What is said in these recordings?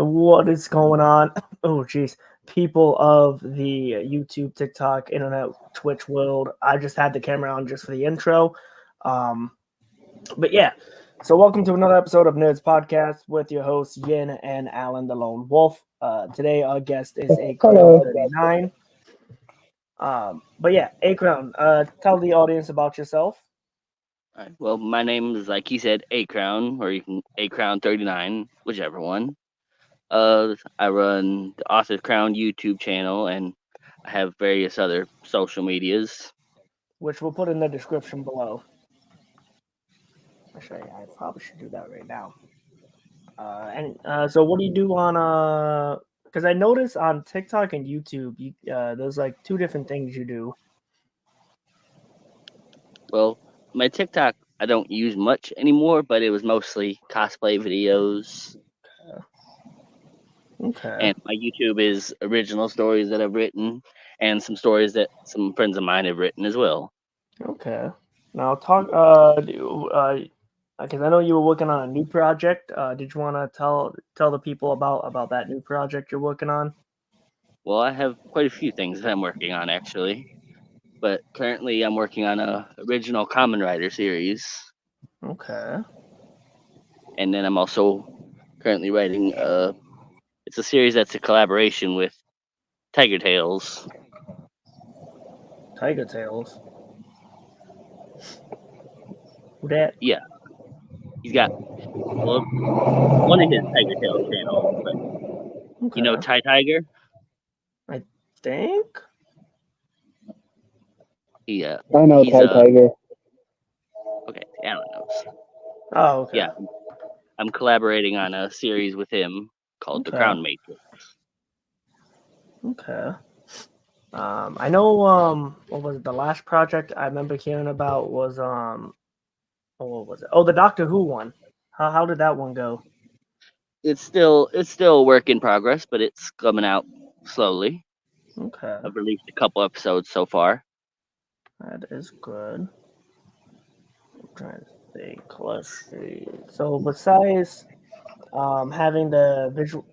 What is going on? Oh, jeez. People of the YouTube, TikTok, internet, Twitch world. I just had the camera on just for the intro. Um, but yeah, so welcome to another episode of Nerds Podcast with your hosts, Yin and Alan, the Lone Wolf. Today, our guest is Acrown 39. But yeah, Acrown, tell the audience about yourself. All right. Well, my name is, like he said, Acrown, or you can Acrown 39, whichever one. I run the Author's Crown YouTube channel, and I have various other social medias. Which we'll put in the description below. Actually, I probably should do that right now. So what do you do on because I noticed on TikTok and YouTube, there's like two different things you do. Well, my TikTok I don't use much anymore, but it was mostly cosplay videos, Okay. and my YouTube is original stories that I've written, and some stories that some friends of mine have written as well. Okay. Now talk because I know you were working on a new project. Did you want to tell the people about that new project you're working on? Well, I have quite a few things that I'm working on actually, but currently I'm working on a original Common Rider series. Okay. And then I'm also currently writing it's a series that's a collaboration with Tiger Tales. Tiger Tales. Who that? Yeah, he's got one of his Tiger Tales channels, but Okay. you know Ty Tiger. I think. I know He's Ty Tiger. okay. Alan knows. Oh, okay. Yeah, I'm collaborating on a series with him called The Okay. Crown Matrix. Okay. I know. What was it? The last project I remember hearing about was what was it? Oh, the Doctor Who one. How did that one go? It's still a work in progress, but it's coming out slowly. Okay, I've released a couple episodes so far. that is good. I'm trying to think. Let's see. So besides having the visual,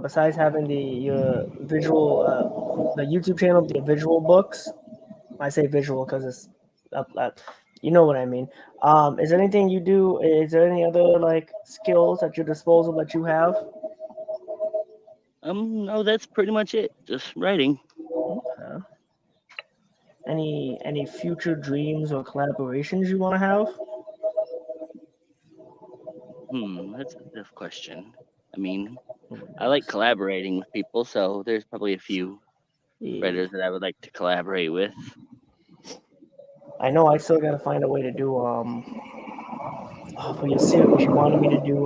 besides having the visual, the YouTube channel, the visual books. I say visual because it's up. You know what I mean. Is there anything you do? Is there any other like skills at your disposal that you have? No, that's pretty much it. Just writing. Okay. Any future dreams or collaborations you want to have? That's a tough question. I mean, I like collaborating with people, so there's probably a few writers that I would like to collaborate with. I know I still gotta find a way to do for your series you wanted me to do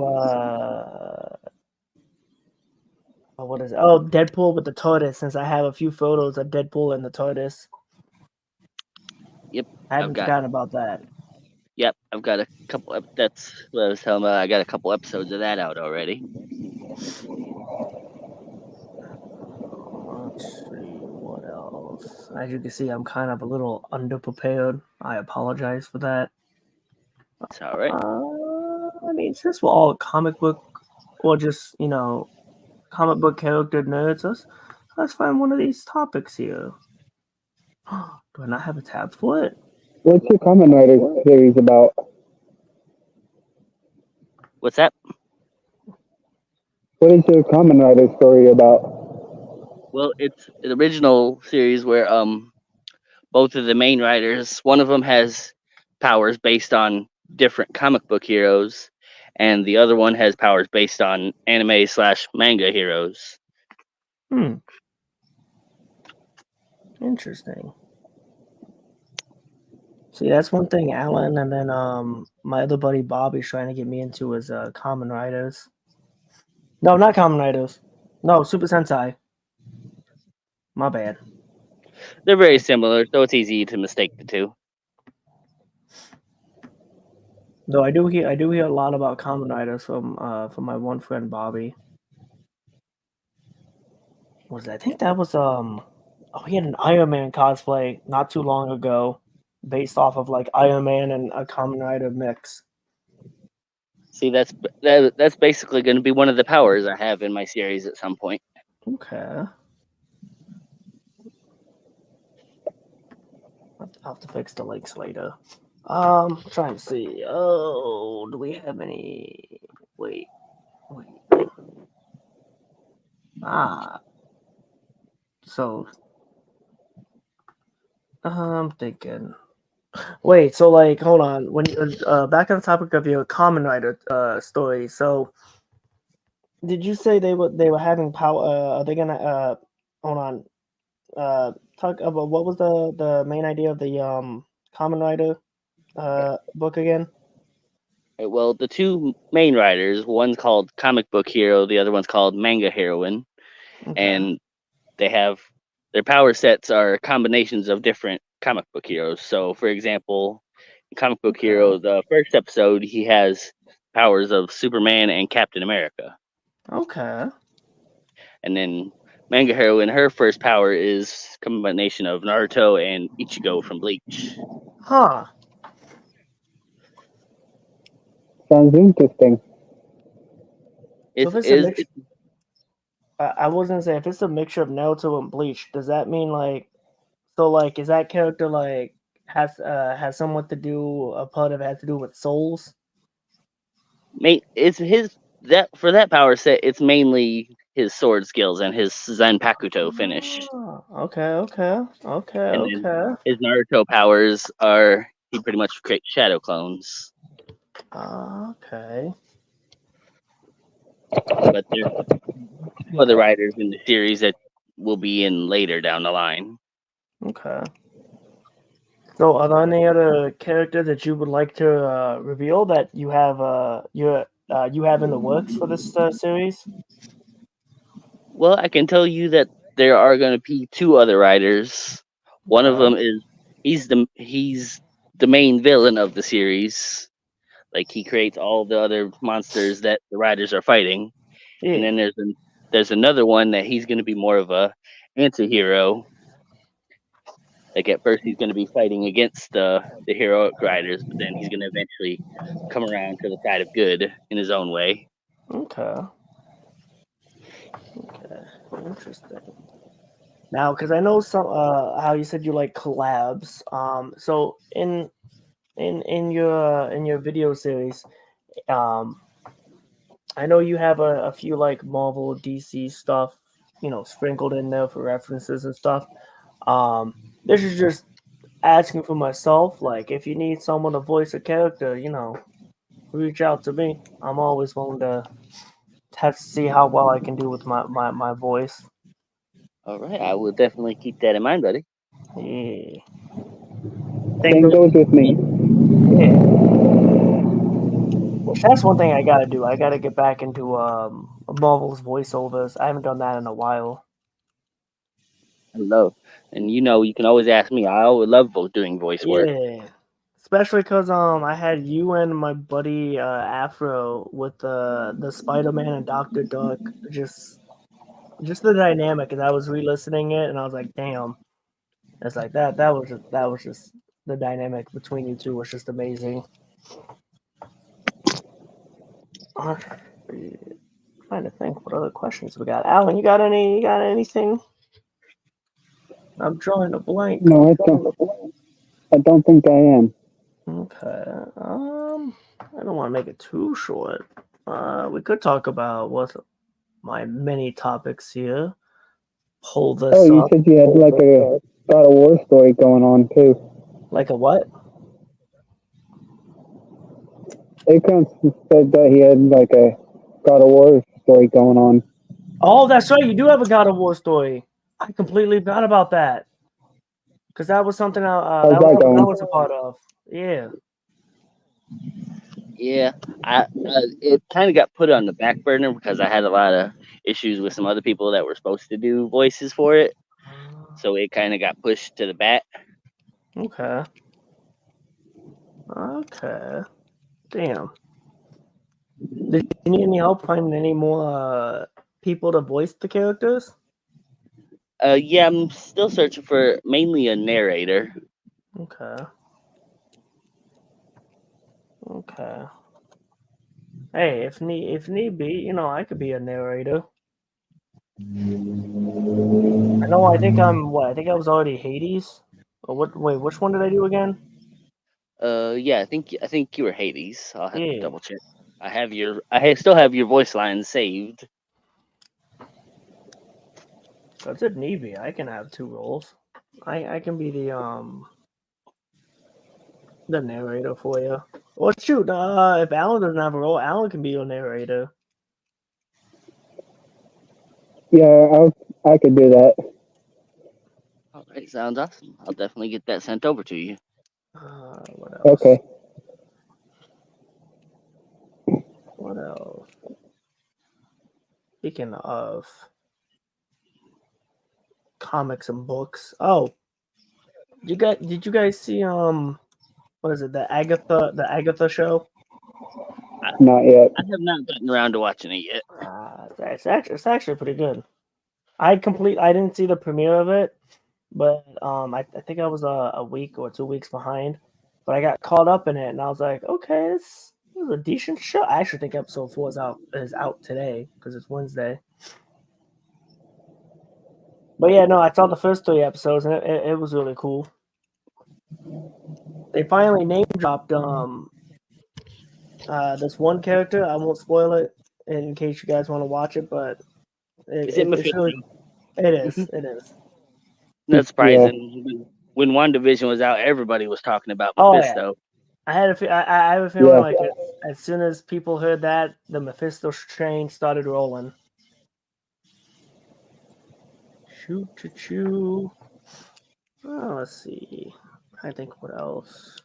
what is it? Oh, Deadpool with the tortoise, since I have a few photos of Deadpool and the tortoise. Yep, I haven't forgotten about that. Yep, I've got a couple. That's what I was telling about. I got a couple episodes of that out already. Let's see what else. As you can see, I'm kind of a little underprepared. I apologize for that. It's all right. I mean, since we're all comic book or just comic book character nerds, let's find one of these topics here. Do I not have a tab for it? What's your Common Rider series about? What's that? What is your Common Rider story about? Well, it's an original series where both of the main writers, one of them has powers based on different comic book heroes, and the other one has powers based on anime/manga heroes. Interesting. See, that's one thing Alan and then my other buddy Bobby's trying to get me into is Kamen Riders. No, not Kamen Riders. No, Super Sentai. My bad. They're very similar, so it's easy to mistake the two. Though I do hear a lot about Kamen Riders from my one friend Bobby. I think that was he had an Iron Man cosplay not too long ago, based off of like Iron Man and a Kamen Rider mix. See, that's basically going to be one of the powers I have in my series at some point. Okay. I'll have to fix the links later. Trying to see. Oh, do we have any? Wait. Ah, so I'm thinking. Wait, so like, hold on. When you back on the topic of your Common Rider story. So, did you say they were having power? Are they gonna hold on? Talk about what was the main idea of the Common Rider book again? Well, the two main writers, one's called Comic Book Hero, the other one's called Manga Heroine, Okay. and they have their power sets are combinations of different comic book heroes. So, for example, Comic Book Okay. Hero, the first episode, he has powers of Superman and Captain America. Okay. And then Manga Heroine, her first power is a combination of Naruto and Ichigo from Bleach. Huh. Sounds interesting. So It's if it's a is mix, I was gonna say if it's a mixture of Naruto and Bleach, does that mean like so like is that character like has somewhat to do a part of it has to do with souls? it's his that for that power set. It's mainly his sword skills and his Zanpakuto finish. Oh, okay. And then his Naruto powers are he pretty much creates shadow clones. Okay. But there's two other writers in the series that will be in later down the line. Okay. So, are there any other characters that you would like to reveal that you have in the works for this series? Well, I can tell you that there are going to be two other writers. One of Okay. them is he's the main villain of the series. Like he creates all the other monsters that the writers are fighting. And Yeah. then there's another one that he's going to be more of a anti-hero. Like at first he's going to be fighting against the heroic riders, but then he's going to eventually come around to the side of good in his own way. Okay. Interesting. Now, because I know some how you said you like collabs. So in your video series, um, I know you have a few like Marvel, DC stuff, sprinkled in there for references and stuff. This is just asking for myself. Like, if you need someone to voice a character, reach out to me. I'm always willing to have to see how well I can do with my voice. All right, I will definitely keep that in mind, buddy. Yeah. Same goes with me. Yeah. Which that's one thing I gotta do. I gotta get back into Marvel's voiceovers. I haven't done that in a while. I love, and you can always ask me. I always love doing voice work. Yeah. Especially because I had you and my buddy Afro with the Spider Man and Doctor Duck. Just the dynamic, and I was re-listening it, and I was like, damn. It's like that was just the dynamic between you two was just amazing. Trying to think what other questions we got. Alan, you got anything? I'm drawing a blank. No, I don't think I am. Okay. I don't want to make it too short. We could talk about what my many topics here. Pull Oh, this you up. said you had like a God of War story going on too. Like a what? Acrown said that he had like a God of War story going on. Oh, that's right. You do have a God of War story. I completely forgot about that. Because that was something How's that was that something I going? was a part of. Yeah. Yeah, it kind of got put on the back burner because I had a lot of issues with some other people that were supposed to do voices for it, so it kind of got pushed to the back. Okay. Okay. Damn. Did you need any help finding any more people to voice the characters? Yeah, I'm still searching for mainly a narrator. Okay. Okay. Hey, if need be, I could be a narrator. I know. I think I'm what? I think I was already Hades. Or what? Wait, which one did I do again? Yeah, I think you were Hades. I'll have to Yeah. double check. Still have your voice lines saved. So it's if need be, I can have two roles. I can be the narrator for you. Well, shoot. If Alan doesn't have a role, Alan can be your narrator. Yeah, I could do that. All right, sounds awesome. I'll definitely get that sent over to you. What else? Okay. What else? Speaking of comics and books. Oh, did you guys see what is it? The Agatha show? I, Not yet. I have not gotten around to watching it yet. It's actually pretty good. I didn't see the premiere of it, but I think I was a week or 2 weeks behind, but I got caught up in it, and I was like, okay, this is a decent show. I actually think episode 4 is out today because it's Wednesday. But yeah, no, I saw the first 3 episodes, and it was really cool. They finally name dropped this one character. I won't spoil it in case you guys want to watch it, but Is it it's Mephisto? really it is. Not Yeah. surprising. When WandaVision was out, everybody was talking about Oh yeah, Mephisto. I have a feeling Yeah. like as soon as people heard that, the Mephisto train started rolling. Choo choo choo. Oh, let's see. I think what else.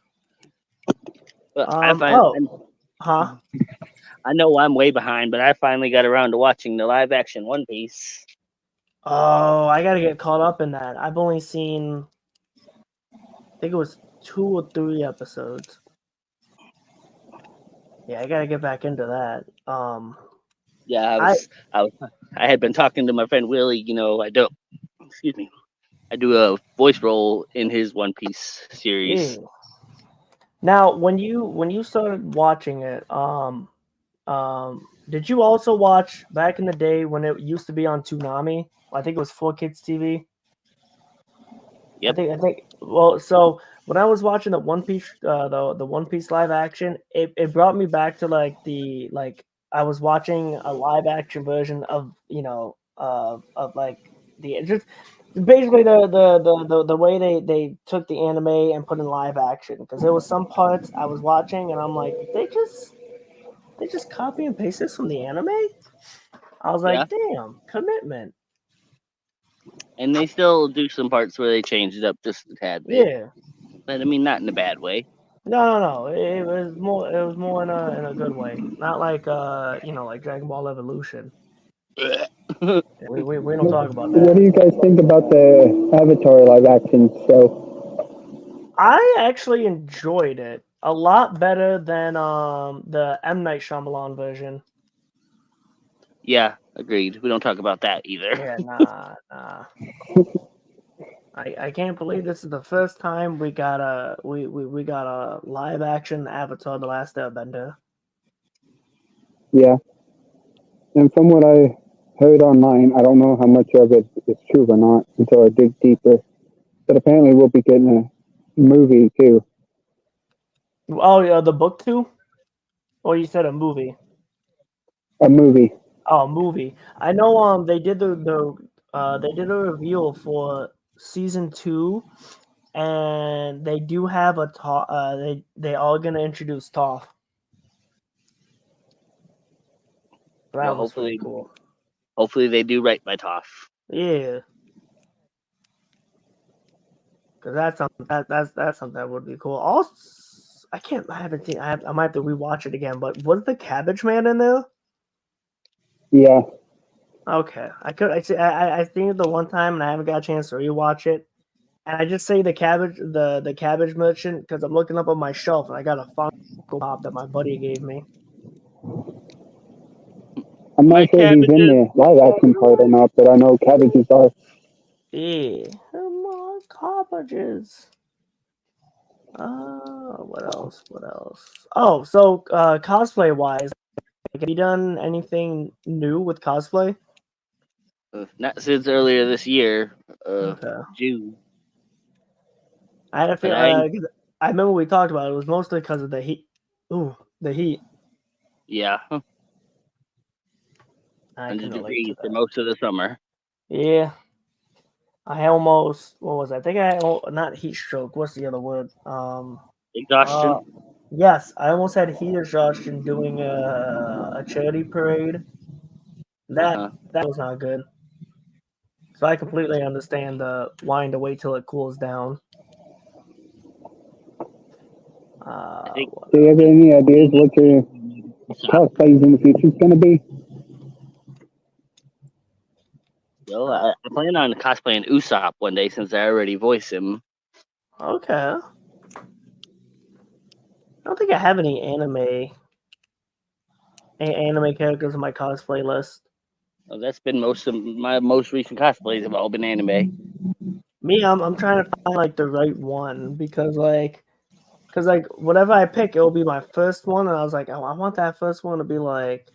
But Oh, huh? I know I'm way behind, but I finally got around to watching the live action One Piece. Oh, I gotta get caught up in that. I've only seen, I think it was 2 or 3 episodes. Yeah, I gotta get back into that. Yeah, I I had been talking to my friend Willie. Excuse me, I do a voice role in his One Piece yeah. series. Now, when you started watching it, did you also watch back in the day when it used to be on Toonami? I think it was 4 Kids TV. I Yep. think I think well, so when I was watching the One Piece the One Piece live action, it brought me back to I was watching a live action version of like the just basically the way they took the anime and put in live action, because there was some parts I was watching and I'm like, they just copy and paste this from the anime. I was Yeah, like, damn, commitment. and they still do some parts where they change it up just a tad bit, Yeah. but I mean, not in a bad way. No, no, no. It was more in a good way. Not like like Dragon Ball Evolution. We don't talk about What that. do you guys think about the Avatar live action show? I actually enjoyed it a lot better than the M Night Shyamalan version. Yeah, agreed. We don't talk about that either. Yeah, nah. I can't believe this is the first time we got a live action Avatar: The Last Airbender. Yeah. And from what I heard online, I don't know how much of it is true or not until I dig deeper. But apparently, we'll be getting a movie too. Oh yeah, the book too? Or you said a movie? A movie. Oh, movie. I know. They did a reveal for season 2, and they do have a Toph. They are gonna introduce Toph. So Well, that was pretty cool. hopefully they do right by Toph. Yeah, because that's something that would be cool. Also, I can't. I haven't seen. I might have to rewatch it again. But was the Cabbage Man in there? Yeah. Okay, I could. I seen it the one time, and I haven't got a chance to rewatch it. And I just say the cabbage merchant because I'm looking up on my shelf and I got a Funko Pop that my buddy gave me. I'm My not sure if he's in cabbages. the live action part or not, but I know cabbages are. Yeah, my cabbages. What else? What else? Oh, so cosplay wise, have you done anything new with cosplay? Not since earlier this year, Okay. June. I had a But feel. 'Cause I remember we talked about it. It was mostly because of the heat. Ooh, the heat. yeah, I can 100 relate to degrees for that. most of the summer. Yeah, I almost. What was it? I think not heat stroke. What's the other word? Uh, Exhaustion. yes, I almost had heat exhaustion doing a charity parade. That Uh-huh. that was not good. So I completely understand the wanting to wait till it cools down. I think What Do you have else? any ideas what your cosplays in the future is going to be? Well, I plan on cosplaying Usopp one day since I already voice him. Okay. I don't think I have any anime characters on my cosplay list. Well, that's been most of my most recent cosplays have all been anime. Me, I'm trying to find like the right one because like whatever I pick, it will be my first one, and I was like, oh, I want that first one to be like,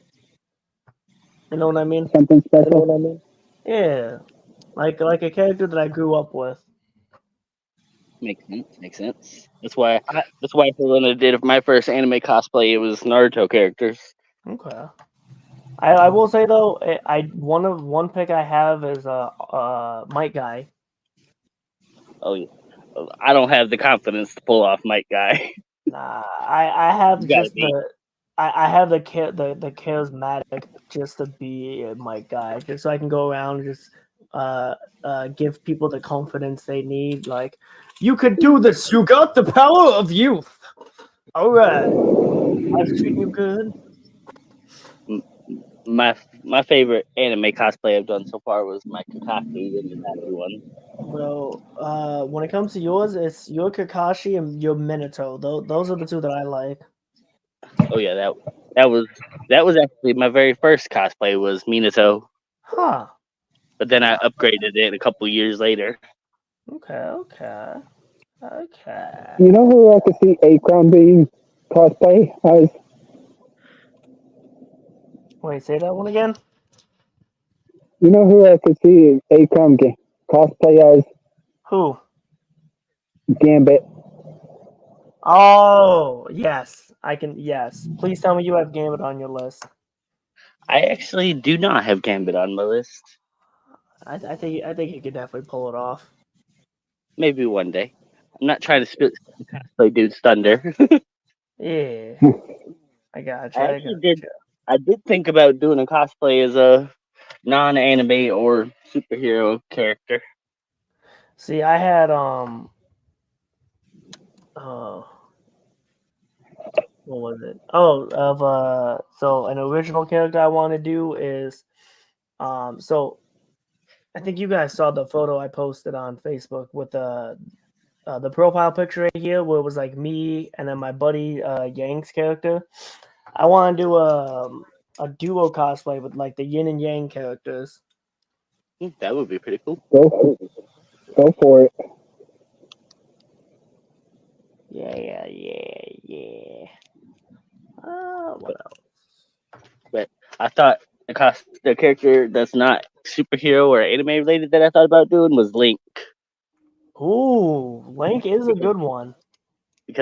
you know what I mean? Something special? Yeah, like a character that I grew up with. Makes sense. Makes sense. That's I why for when I did my first anime cosplay, it was Naruto characters. okay. I will say though, one pick I have is Might Guy. Oh yeah. I don't have the confidence to pull off Might Guy. Nah, I have You gotta just be. I have the charismatic just to be my guy, just so I can go around and just give people the confidence they need. Like, you could do this. You got the power of youth. All right, life's treating you good. M- my favorite anime cosplay I've done so far was my Kakashi and the Nazi one. Bro, when it comes to yours, it's your Kakashi and your Minato. Those are the two that I like. Oh yeah, that was that was actually my very first cosplay was Minato, Huh. but then I upgraded it a couple years later. Okay. Okay. You know who I could see Acrown being cosplay as? Wait, say that one again. You know who I could see Acrown cosplay as? Who? Gambit. Oh, yes. I can. Yes. Please tell me you have Gambit on your list. I actually do not have Gambit on my list. I think you could definitely pull it off. Maybe one day. I'm not trying to spit the cosplay dude's thunder. Yeah. I I gotcha. I actually did. gotcha. I did think about doing a cosplay as a non-anime or superhero character. See, I had uh what was it? Oh, of so an original character I want to do is so I think you guys saw the photo I posted on Facebook with the profile picture right here where it was like me and then my buddy Yang's character. I want to do a duo cosplay with like the yin and yang characters. That would be pretty cool. Go, go for it. Yeah. What But, else? but I thought the character that's not superhero or anime related that I thought about doing was Link Ooh, Link is a because good one.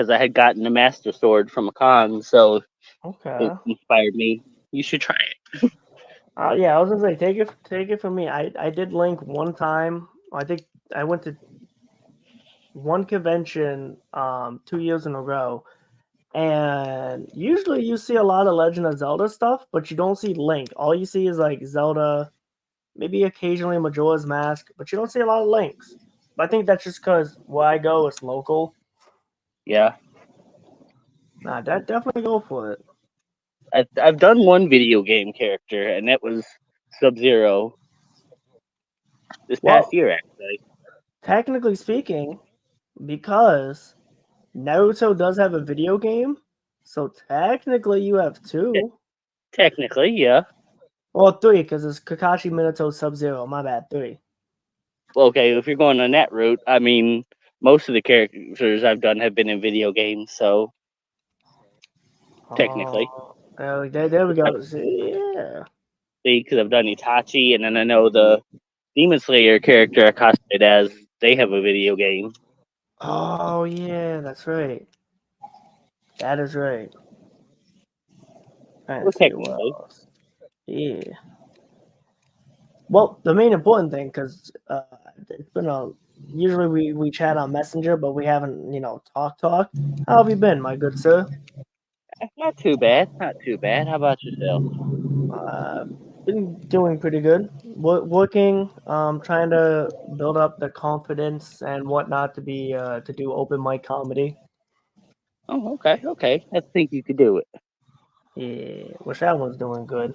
I had gotten a Master Sword from a con, so it Okay. inspired me. You should try it. Yeah, I was gonna say take it from me. I did Link one time. I think I went to one convention 2 years in a row. And usually you see a lot of Legend of Zelda stuff, but you don't see Link. All you see is like Zelda, maybe occasionally Majora's Mask, but you don't see a lot of Links. But I think that's just because where I go is local. Yeah, Nah, that definitely go for it. I've done one video game character, and that was Sub Zero this past Well, year, actually. technically speaking, because Naruto does have a video game, so technically you have Te- two. Technically, yeah. Well, three, because it's Kakashi, Minato, Sub Zero. My bad, three. Well, okay, if you're going on that route, I mean, most of the characters I've done have been in video games, so Uh, technically. There we go. Yeah. See, because I've done Itachi, and then I know the Demon Slayer character I cosplayed as. They have a video game. Oh yeah, that's right. That is right. Trying Well, to see what technically. else. Yeah. Well, the main important thing, because it's been a. Usually we chat on Messenger, but we haven't, talk. How have you been, my good sir? Not too bad. Not too bad. How about yourself? Uh, been doing pretty good. Working, trying to build up the confidence and whatnot to do open mic comedy. Oh, okay, okay. I think you could do it. Yeah, wish that one's doing good.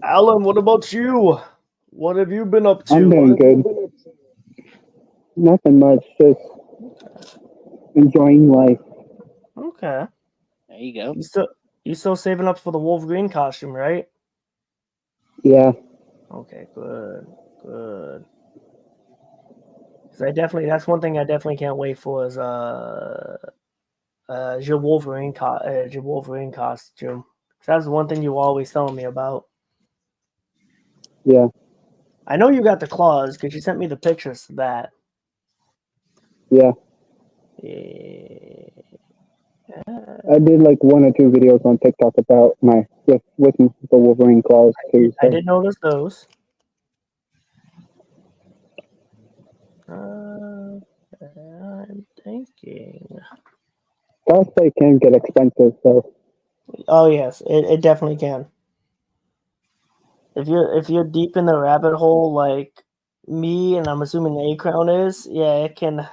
Alan, what about you? What have you been up I'm to? doing good. Nothing much. Just enjoying life. Okay. There you go. You still saving up for the Wolverine costume, right? Yeah. Okay, good, good. Because that's one thing I definitely can't wait for is your Wolverine costume. That's the one thing you always telling me about. Yeah. I know you got the claws because you sent me the pictures of that. Yeah. Yeah. I did like 1 or 2 videos on TikTok about my with the Wolverine claws too. I So did notice those. I'm thinking. cosplay can get expensive. So Oh yes, it definitely can. If you're deep in the rabbit hole like me, and I'm assuming Acrown is, yeah, it can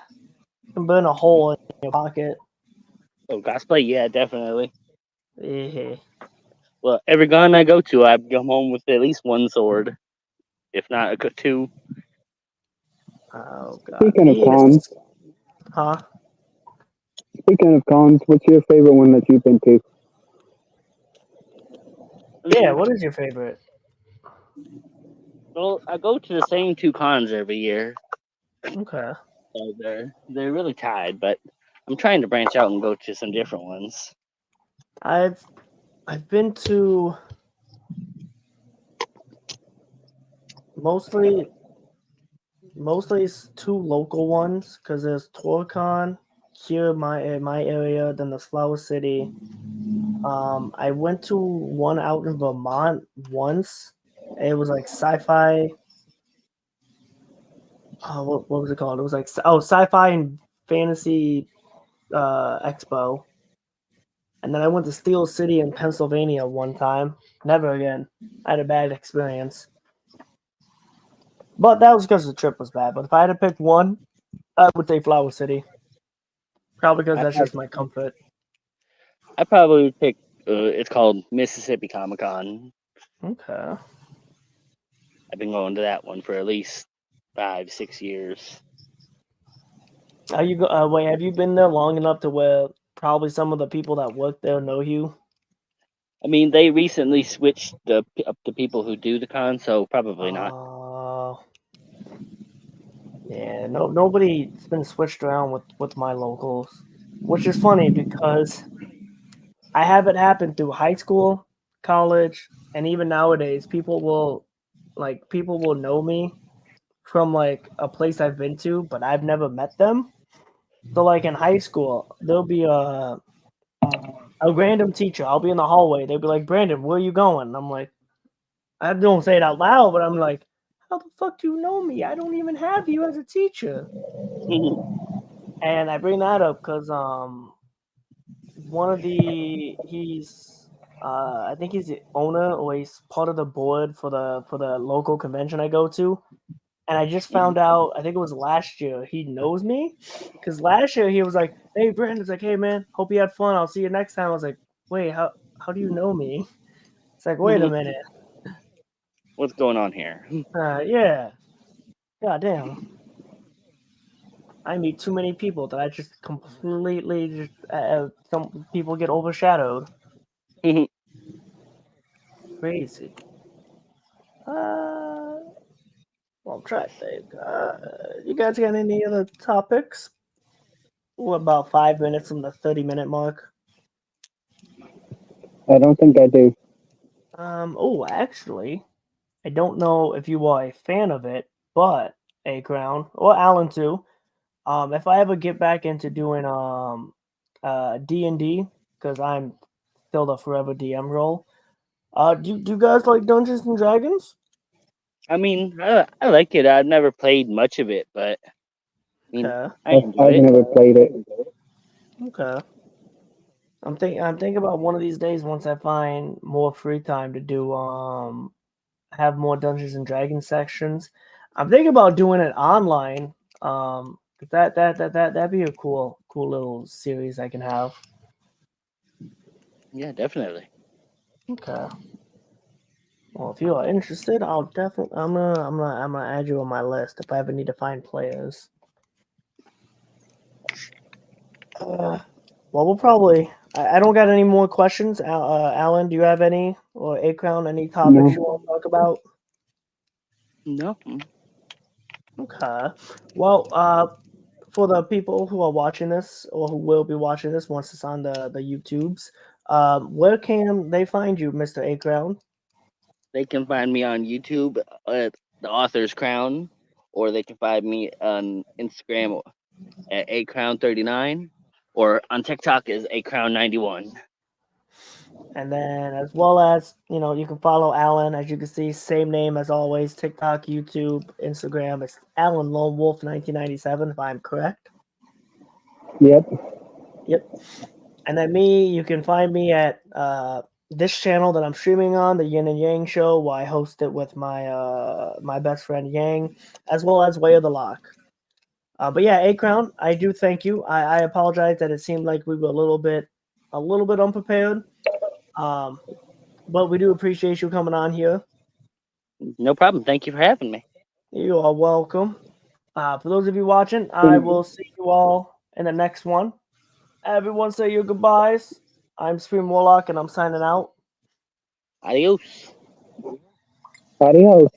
burn a hole in your pocket. Oh, cosplay? Yeah, definitely. Eh. Well, every con I go to, I come home with at least one sword, if not two. Oh god. speaking of cons, Yes. Huh? what's your favorite one that you've been to? Yeah, Mm, what is your favorite? well, I go to the same two cons every year, Okay. so they're really tied. But I'm trying to branch out and go to some different ones. I've I've been to mostly two local ones because there's TorCon here in my area, then there's Flower City. I went to one out in Vermont once. It was like sci-fi. What was it called? It was like sci-fi and fantasy expo. And then I went to Steel City in Pennsylvania one time. Never again. I had a bad experience. But that was because the trip was bad. But if I had to pick one, I would say Flower City. Probably because I, that's I, just my comfort. I probably would pick. It's called Mississippi Comic Con. Okay. I've been going to that one for at least 5, 6 years. Are you wait? Have you been there long enough to where probably some of the people that work there know you? I mean, they recently switched up the people who do the con, so probably not. Yeah. No, nobody's been switched around with my locals, which is funny because I have it happen through high school, college, and even nowadays. People will know me from like a place I've been to, but I've never met them. So like in high school, there'll be a random teacher. I'll be in the hallway. They'll be like, "Brandon, where are you going?" And I'm like, I don't say it out loud, but I'm like, "How the fuck do you know me? I don't even have you as a teacher." And I bring that up because one of the he's I think he's the owner or he's part of the board for the local convention I go to. And I just found out, I think it was last year, he knows me. Because last year he was like, "Hey, Brandon's like, hey, man, hope you had fun. I'll see you next time." I was like, "Wait, how do you know me?" It's like, wait a minute. What's going on here? Yeah. God damn. I meet too many people that I just completely just, some people get overshadowed. Crazy. Well, I'm trying to think. You guys got any other topics? We're about 5 minutes from the 30-minute mark. I don't think I do. Oh, actually, I don't know if you are a fan of it, but Acrown or Alan too. If I ever get back into doing D&D, because I'm still the forever DM role. Do you guys like Dungeons and Dragons? I mean, I like it. I've never played much of it, but I mean, Okay, I enjoy I've it. never played it. okay. I'm thinking about one of these days once I find more free time to do have more Dungeons and Dragons sections. I'm thinking about doing it online. 'Cause that'd be a cool little series I can have. Yeah, definitely. Okay. Well, if you are interested, I'll definitely I'm gonna add you on my list if I ever need to find players. Uh, well, we'll probably. I don't got any more questions. Alan, do you have any or Acrown any topics you No. want to talk about? No, Okay. Well, for the people who are watching this or who will be watching this once it's on the YouTubes, where can they find you, Mr. Acrown? they can find me on YouTube at the Author's Crown, or they can find me on Instagram at acrown39, or on TikTok as acrown91. And then, as well as, you can follow Alan. As you can see, same name as always: TikTok, YouTube, Instagram. It's Alan Lone Wolf 1997, if I'm correct. Yep. Yep. And then me, you can find me at this channel that I'm streaming on, the Yin and Yang Show, where I host it with my best friend Yang, as well as Way of the Lock. But yeah, A Crown, I do thank you. I apologize that it seemed like we were a little bit unprepared. Um, but we do appreciate you coming on here. No problem. Thank you for having me. You are welcome. For those of you watching, I will see you all in the next one. Everyone say your goodbyes. I'm Scream Warlock and I'm signing out. Adios. Adios.